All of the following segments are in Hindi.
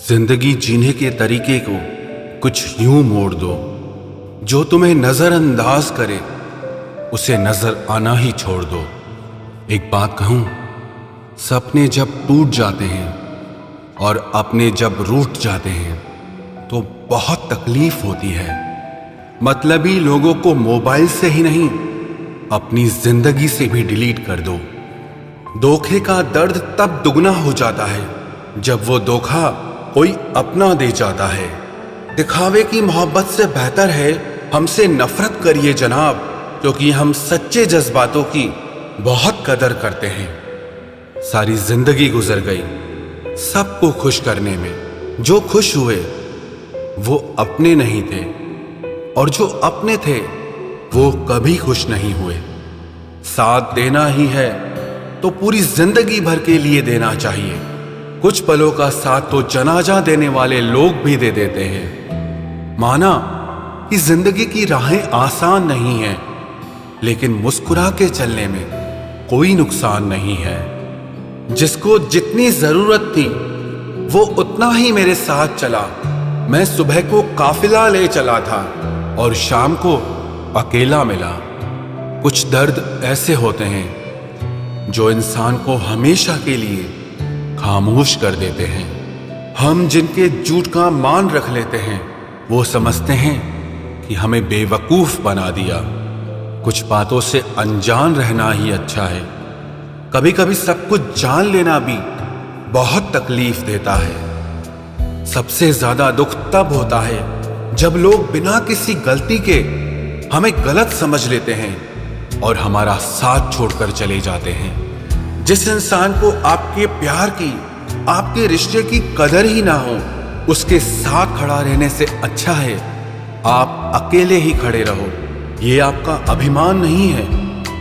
जिंदगी जीने के तरीके को कुछ यूं मोड़ दो, जो तुम्हें नजरअंदाज करे उसे नजर आना ही छोड़ दो। एक बात कहूं, सपने जब टूट जाते हैं और अपने जब रूठ जाते हैं तो बहुत तकलीफ होती है। मतलबी लोगों को मोबाइल से ही नहीं, अपनी जिंदगी से भी डिलीट कर दो। धोखे का दर्द तब दुगना हो जाता है जब वो धोखा कोई अपना दे जाता है। दिखावे की मोहब्बत से बेहतर है हमसे नफरत करिए जनाब, क्योंकि हम सच्चे जज्बातों की बहुत कदर करते हैं। सारी जिंदगी गुजर गई सबको खुश करने में। जो खुश हुए वो अपने नहीं थे और जो अपने थे वो कभी खुश नहीं हुए। साथ देना ही है तो पूरी जिंदगी भर के लिए देना चाहिए। कुछ पलों का साथ तो जनाजा देने वाले लोग भी दे देते हैं। माना कि जिंदगी की राहें आसान नहीं है, लेकिन मुस्कुरा के चलने में कोई नुकसान नहीं है। जिसको जितनी जरूरत थी वो उतना ही मेरे साथ चला। मैं सुबह को काफिला ले चला था और शाम को अकेला मिला। कुछ दर्द ऐसे होते हैं जो इंसान को हमेशा के लिए खामोश कर देते हैं। हम जिनके झूठ का मान रख लेते हैं वो समझते हैं कि हमें बेवकूफ बना दिया। कुछ बातों से अनजान रहना ही अच्छा है। कभी कभी सब कुछ जान लेना भी बहुत तकलीफ देता है। सबसे ज्यादा दुख तब होता है जब लोग बिना किसी गलती के हमें गलत समझ लेते हैं और हमारा साथ छोड़कर चले जाते हैं। जिस इंसान को आपके प्यार की, आपके रिश्ते की कदर ही ना हो, उसके साथ खड़ा रहने से अच्छा है आप अकेले ही खड़े रहो। ये आपका अभिमान नहीं है,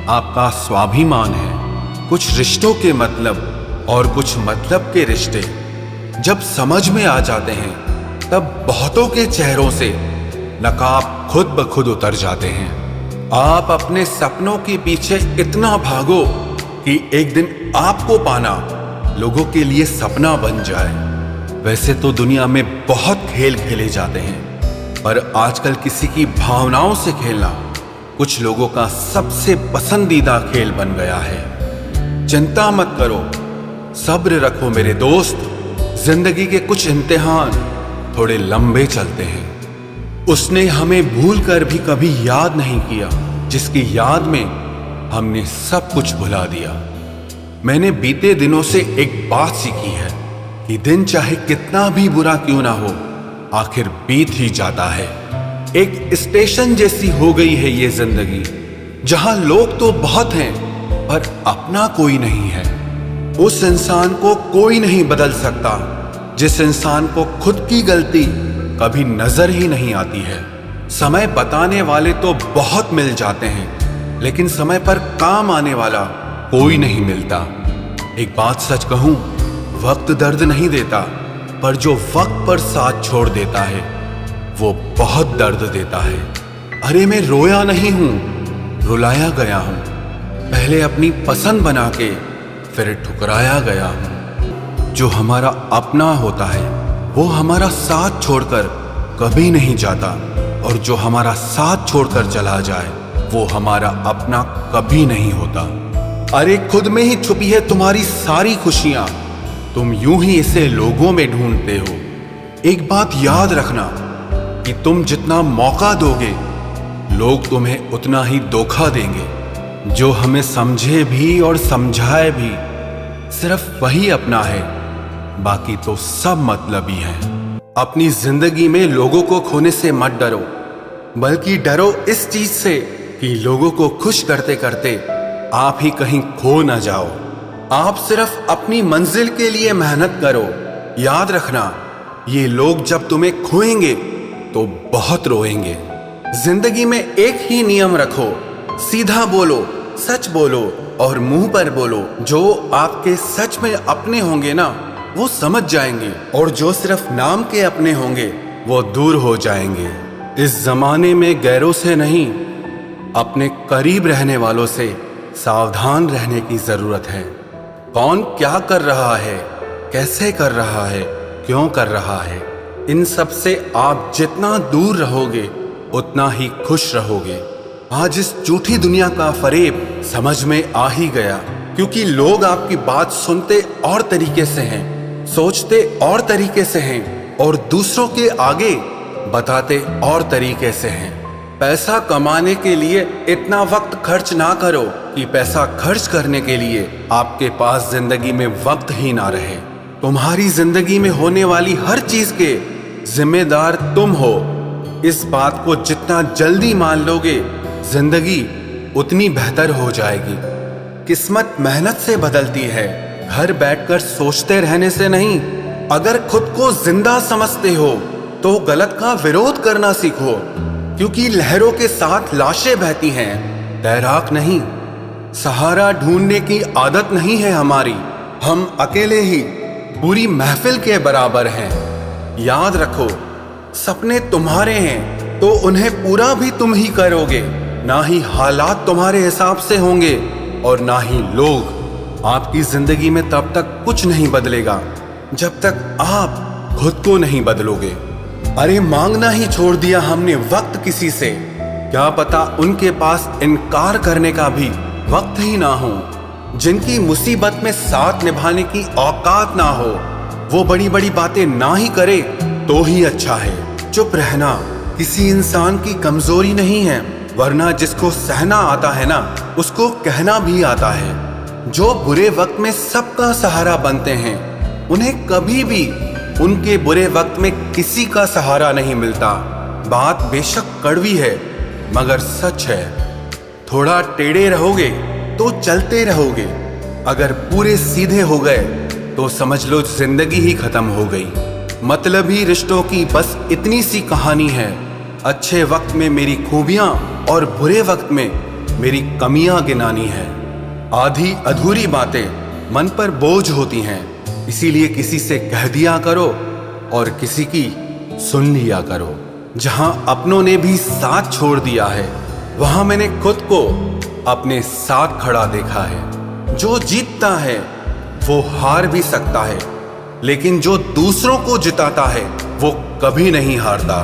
आपका स्वाभिमान है। कुछ रिश्तों के मतलब और कुछ मतलब के रिश्ते जब समझ में आ जाते हैं तब बहुतों के चेहरों से नकाब खुद ब खुद उतर जाते हैं। आप अपने सपनों के पीछे इतना भागो कि एक दिन आपको पाना लोगों के लिए सपना बन जाए। वैसे तो दुनिया में बहुत खेल खेले जाते हैं, पर आजकल किसी की भावनाओं से खेलना कुछ लोगों का सबसे पसंदीदा खेल बन गया है। चिंता मत करो, सब्र रखो मेरे दोस्त। जिंदगी के कुछ इम्तिहान थोड़े लंबे चलते हैं। उसने हमें भूल कर भी कभी याद नहीं किया, जिसकी याद में हमने सब कुछ भुला दिया। मैंने बीते दिनों से एक बात सीखी है कि दिन चाहे कितना भी बुरा क्यों ना हो, आखिर बीत ही जाता है। एक स्टेशन जैसी हो गई है ये जिंदगी, जहां लोग तो बहुत हैं पर अपना कोई नहीं है। उस इंसान को कोई नहीं बदल सकता जिस इंसान को खुद की गलती कभी नजर ही नहीं आती है। समय बताने वाले तो बहुत मिल जाते हैं, लेकिन समय पर काम आने वाला कोई नहीं मिलता। एक बात सच कहूं, वक्त दर्द नहीं देता, पर जो वक्त पर साथ छोड़ देता है वो बहुत दर्द देता है। अरे मैं रोया नहीं हूं, रुलाया गया हूं। पहले अपनी पसंद बना के फिर ठुकराया गया हूं। जो हमारा अपना होता है वो हमारा साथ छोड़कर कभी नहीं जाता, और जो हमारा साथ छोड़कर चला जाए वो हमारा अपना कभी नहीं होता। अरे खुद में ही छुपी है तुम्हारी सारी खुशियां, तुम यूं ही इसे लोगों में ढूंढते हो। एक बात याद रखना कि तुम जितना मौका दोगे लोग तुम्हें उतना ही धोखा देंगे। जो हमें समझे भी और समझाए भी सिर्फ वही अपना है, बाकी तो सब मतलबी है। अपनी जिंदगी में लोगों को खोने से मत डरो, बल्कि डरो इस चीज से कि लोगों को खुश करते करते आप ही कहीं खो ना जाओ। आप सिर्फ अपनी मंजिल के लिए मेहनत करो। याद रखना, ये लोग जब तुम्हें खोएंगे तो बहुत रोएंगे। जिंदगी में एक ही नियम रखो, सीधा बोलो, सच बोलो और मुंह पर बोलो। जो आपके सच में अपने होंगे ना वो समझ जाएंगे, और जो सिर्फ नाम के अपने होंगे वो दूर हो जाएंगे। इस जमाने में गैरों से नहीं, अपने करीब रहने वालों से सावधान रहने की जरूरत है। कौन क्या कर रहा है, कैसे कर रहा है, क्यों कर रहा है। इन सब से आप जितना दूर रहोगे उतना ही खुश रहोगे। आज इस झूठी दुनिया का फरेब समझ में आ ही गया, क्योंकि लोग आपकी बात सुनते और तरीके से हैं, सोचते और तरीके से हैं और दूसरों के आगे बताते और तरीके से हैं। पैसा कमाने के लिए इतना वक्त खर्च ना करो कि पैसा खर्च करने के लिए आपके पास जिंदगी में वक्त ही ना रहे। तुम्हारी जिंदगी में होने वाली हर चीज के जिम्मेदार तुम हो। इस बात को जितना जल्दी मान लोगे, जिंदगी उतनी बेहतर हो जाएगी। किस्मत मेहनत से बदलती है, घर बैठकर सोचते रहने से नहीं। अगर खुद को जिंदा समझते हो तो गलत का विरोध करना सीखो, क्योंकि लहरों के साथ लाशें बहती हैं, तैराक नहीं। सहारा ढूंढने की आदत नहीं है हमारी, हम अकेले ही पूरी महफिल के बराबर हैं। याद रखो, सपने तुम्हारे हैं तो उन्हें पूरा भी तुम ही करोगे। ना ही हालात तुम्हारे हिसाब से होंगे और ना ही लोग। आपकी जिंदगी में तब तक कुछ नहीं बदलेगा जब तक आप खुद को नहीं बदलोगे। अरे मांगना ही छोड़ दिया हमने वक्त किसी से, क्या पता उनके पास इनकार करने का भी वक्त ही ना हो। जिनकी मुसीबत में साथ निभाने की औकात ना हो, वो बड़ी बड़ी बातें ना ही करे तो ही अच्छा है। चुप रहना किसी इंसान की कमजोरी नहीं है, वरना जिसको सहना आता है ना, उसको कहना भी आता है। जो बुरे वक्त में सबका सहारा बनते हैं, उन्हें कभी भी उनके बुरे वक्त में किसी का सहारा नहीं मिलता। बात बेशक कड़वी है मगर सच है। थोड़ा टेढ़े रहोगे तो चलते रहोगे, अगर पूरे सीधे हो गए तो समझ लो जिंदगी ही खत्म हो गई। मतलबी रिश्तों की बस इतनी सी कहानी है। अच्छे वक्त में मेरी खूबियां और बुरे वक्त में मेरी कमियां गिनानी है। आधी अधूरी बातें मन पर बोझ होती हैं, इसीलिए किसी से कह दिया करो और किसी की सुन लिया करो। जहां अपनों ने भी साथ छोड़ दिया है, वहां मैंने खुद को अपने साथ खड़ा देखा है। जो जीतता है वो हार भी सकता है, लेकिन जो दूसरों को जिताता है वो कभी नहीं हारता।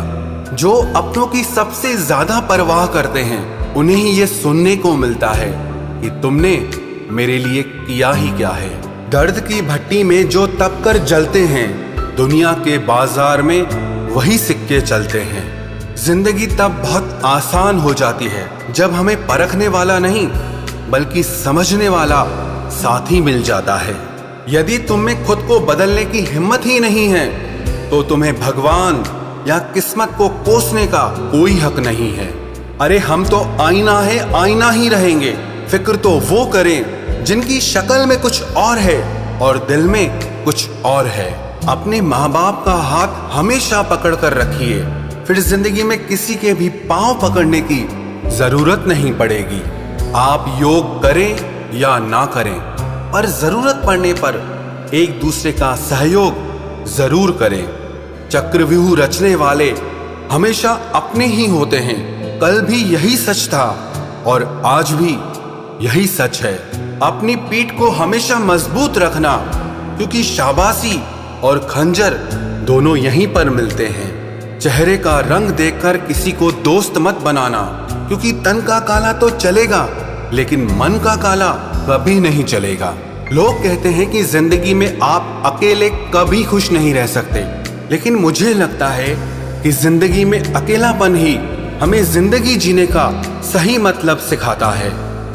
जो अपनों की सबसे ज्यादा परवाह करते हैं, उन्हें ही ये सुनने को मिलता है कि तुमने मेरे लिए किया ही क्या है। दर्द की भट्टी में जो तप कर जलते हैं, दुनिया के बाजार में वही सिक्के चलते हैं। जिंदगी तब बहुत आसान हो जाती है जब हमें परखने वाला नहीं बल्कि समझने वाला साथी मिल जाता है। यदि तुम में खुद को बदलने की हिम्मत ही नहीं है तो तुम्हें भगवान या किस्मत को कोसने का कोई हक नहीं है। अरे हम तो आईना है, आईना ही रहेंगे। फिक्र तो वो करें जिनकी शक्ल में कुछ और है और दिल में कुछ और है। अपने माँ बाप का हाथ हमेशा पकड़ कर रखिए, फिर जिंदगी में किसी के भी पांव पकड़ने की जरूरत नहीं पड़ेगी। आप योग करें या ना करें, पर जरूरत पड़ने पर एक दूसरे का सहयोग जरूर करें। चक्रव्यूह रचने वाले हमेशा अपने ही होते हैं। कल भी यही सच था और आज भी यही सच है। अपनी पीठ को हमेशा मजबूत रखना, क्योंकि शाबाशी और खंजर दोनों यहीं पर मिलते हैं। चेहरे का रंग देखकर किसी को दोस्त मत बनाना, क्योंकि तन का काला तो चलेगा लेकिन मन का काला कभी नहीं चलेगा। लोग कहते हैं कि जिंदगी में आप अकेले कभी खुश नहीं रह सकते, लेकिन मुझे लगता है कि जिंदगी में अकेलापन ही हमें जिंदगी जीने का सही मतलब सिखाता है।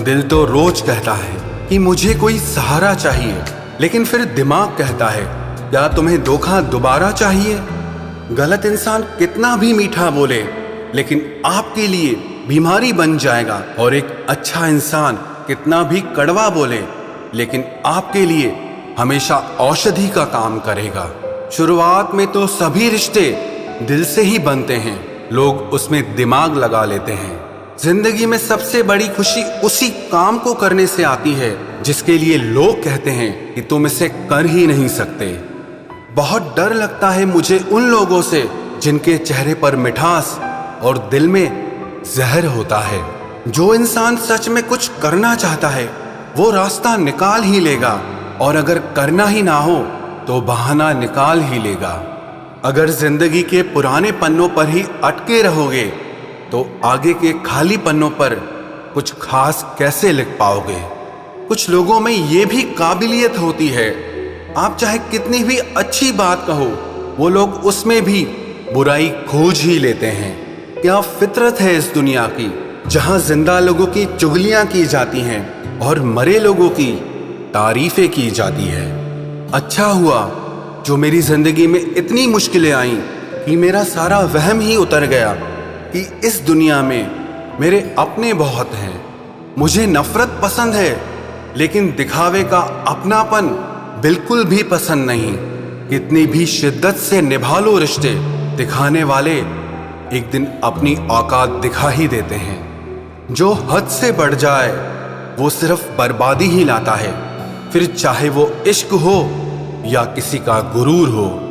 दिल तो रोज कहता है कि मुझे कोई सहारा चाहिए, लेकिन फिर दिमाग कहता है क्या तुम्हें धोखा दोबारा चाहिए। गलत इंसान कितना भी मीठा बोले लेकिन आपके लिए बीमारी बन जाएगा, और एक अच्छा इंसान कितना भी कड़वा बोले लेकिन आपके लिए हमेशा औषधि का काम करेगा। शुरुआत में तो सभी रिश्ते दिल से ही बनते हैं, लोग उसमें दिमाग लगा लेते हैं। जिंदगी में सबसे बड़ी खुशी उसी काम को करने से आती है जिसके लिए लोग कहते हैं कि तुम इसे कर ही नहीं सकते। बहुत डर लगता है मुझे उन लोगों से जिनके चेहरे पर मिठास और दिल में जहर होता है। जो इंसान सच में कुछ करना चाहता है वो रास्ता निकाल ही लेगा, और अगर करना ही ना हो तो बहाना निकाल ही लेगा। अगर जिंदगी के पुराने पन्नों पर ही अटके रहोगे तो आगे के खाली पन्नों पर कुछ खास कैसे लिख पाओगे। कुछ लोगों में ये भी काबिलियत होती है, आप चाहे कितनी भी अच्छी बात कहो, वो लोग उसमें भी बुराई खोज ही लेते हैं। क्या फितरत है इस दुनिया की, जहां जिंदा लोगों की चुगलियां की जाती हैं और मरे लोगों की तारीफें की जाती है। अच्छा हुआ जो मेरी जिंदगी में इतनी मुश्किलें आईं कि मेरा सारा वहम ही उतर गया कि इस दुनिया में मेरे अपने बहुत हैं। मुझे नफरत पसंद है, लेकिन दिखावे का अपनापन बिल्कुल भी पसंद नहीं। कितनी भी शिद्दत से निभा लो रिश्ते, दिखाने वाले एक दिन अपनी औकात दिखा ही देते हैं। जो हद से बढ़ जाए वो सिर्फ बर्बादी ही लाता है, फिर चाहे वो इश्क हो या किसी का गुरूर हो।